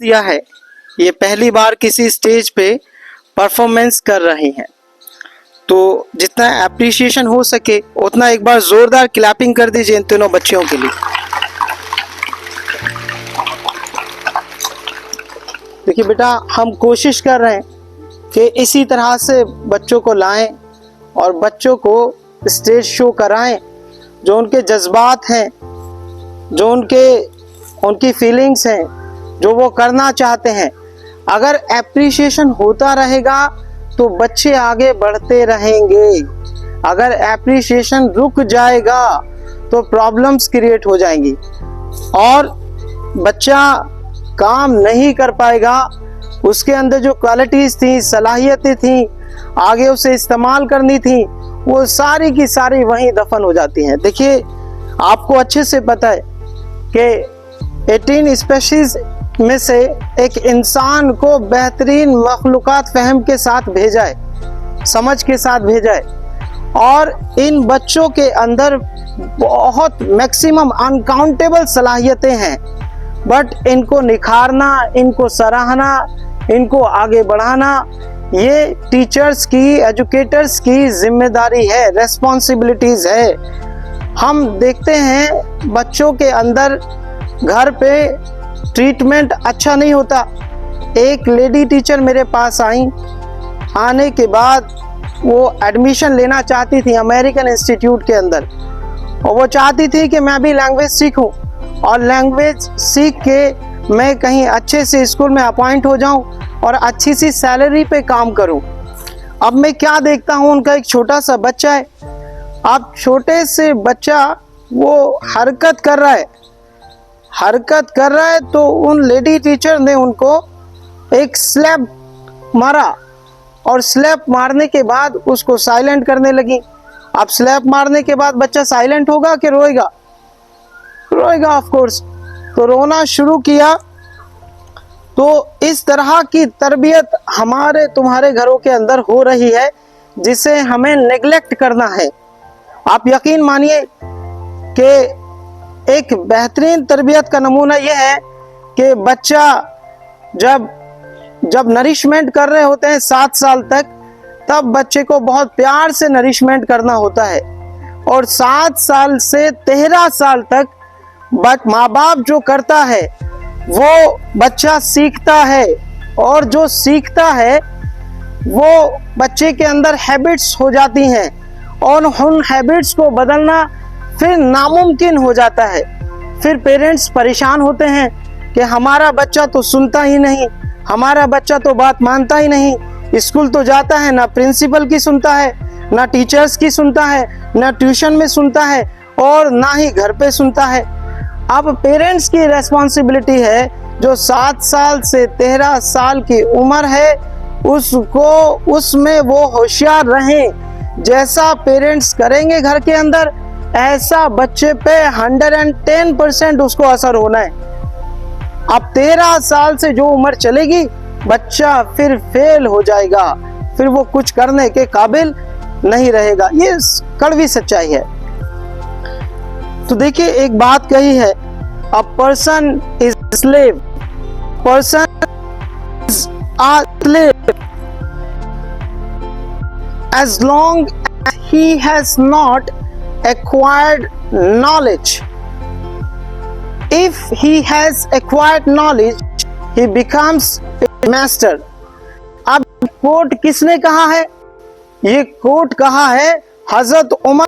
दिया है, ये पहली बार किसी स्टेज पे परफॉर्मेंस कर रही हैं, तो जितना एप्रिसिएशन हो सके उतना एक बार जोरदार क्लैपिंग कर दीजिए इन तीनों बच्चियों के लिए। देखिए बेटा, हम कोशिश कर रहे हैं कि इसी तरह से बच्चों को लाएं और बच्चों को स्टेज शो कराएं, जो उनके जज्बात हैं, जो उनकी फीलिंग्स हैं, जो वो करना चाहते हैं। अगर एप्रिसिएशन होता रहेगा तो बच्चे आगे बढ़ते रहेंगे। अगर एप्रिसिएशन रुक जाएगा तो प्रॉब्लम्स क्रिएट हो जाएंगी और बच्चा काम नहीं कर पाएगा। उसके अंदर जो क्वालिटीज थी, सलाहियतें थी, आगे उसे इस्तेमाल करनी थी, वो सारी की सारी वहीं दफन हो जाती हैं। देखिए, आपको अच्छे से पता है कि 18 स्पेशीज में से एक इंसान को बेहतरीन मखलूकात फहम के साथ भेजा है, समझ के साथ भेजा है, और इन बच्चों के अंदर बहुत मैक्सिमम अनकाउंटेबल सलाहियतें हैं, बट इनको निखारना, इनको सराहना, इनको आगे बढ़ाना ये टीचर्स की, एजुकेटर्स की जिम्मेदारी है, रेस्पॉन्सिबिलिटीज है। हम देखते हैं बच्चों के अंदर घर पे ट्रीटमेंट अच्छा नहीं होता। एक लेडी टीचर मेरे पास आई, आने के बाद वो एडमिशन लेना चाहती थी अमेरिकन इंस्टीट्यूट के अंदर, और वो चाहती थी कि मैं भी लैंग्वेज सीखूं और लैंग्वेज सीख के मैं कहीं अच्छे से स्कूल में अपॉइंट हो जाऊं और अच्छी सी सैलरी पे काम करूं। अब मैं क्या देखता हूं, उनका एक छोटा सा बच्चा है। अब छोटे से बच्चा वो हरकत कर रहा है तो उन लेडी टीचर ने उनको एक स्लैप मारा, और स्लैप मारने के बाद उसको साइलेंट करने लगी। अब स्लैप मारने के बाद बच्चा साइलेंट होगा कि रोएगा? रोएगा ऑफ कोर्स। तो रोना शुरू किया। तो इस तरह की तरबियत हमारे तुम्हारे घरों के अंदर हो रही है, जिसे हमें नेग्लेक्ट करना है। आप यकीन मानिए कि एक बेहतरीन तरबियत का नमूना यह है कि बच्चा जब नरिशमेंट कर रहे होते हैं 7 साल तक, तब बच्चे को बहुत प्यार से नरिशमेंट करना होता है, और 7 साल से 13 साल तक माँ बाप जो करता है वो बच्चा सीखता है, और जो सीखता है वो बच्चे के अंदर हैबिट्स हो जाती हैं, और उन हैबिट्स को बदलना फिर नामुमकिन हो जाता है। फिर पेरेंट्स परेशान होते हैं कि हमारा बच्चा तो सुनता ही नहीं, हमारा बच्चा तो बात मानता ही नहीं, स्कूल तो जाता है, ना प्रिंसिपल की सुनता है, ना टीचर्स की सुनता है, ना ट्यूशन में सुनता है, और ना ही घर पे सुनता है। अब पेरेंट्स की रेस्पॉन्सिबिलिटी है, जो 7 साल से 13 साल की उम्र है, उसमें वो होशियार रहें। जैसा पेरेंट्स करेंगे घर के अंदर, ऐसा बच्चे पे 110% उसको असर होना है। अब 13 साल से जो उम्र चलेगी, बच्चा फिर फेल हो जाएगा, फिर वो कुछ करने के काबिल नहीं रहेगा। ये कड़वी सच्चाई है। तो देखिए, एक बात कही है, a person is slave, person is a slave as long as he has not acquired knowledge. If he has acquired knowledge, he becomes a master. अब कोट किसने कहा है? ये कोट कहा है हजरत उमर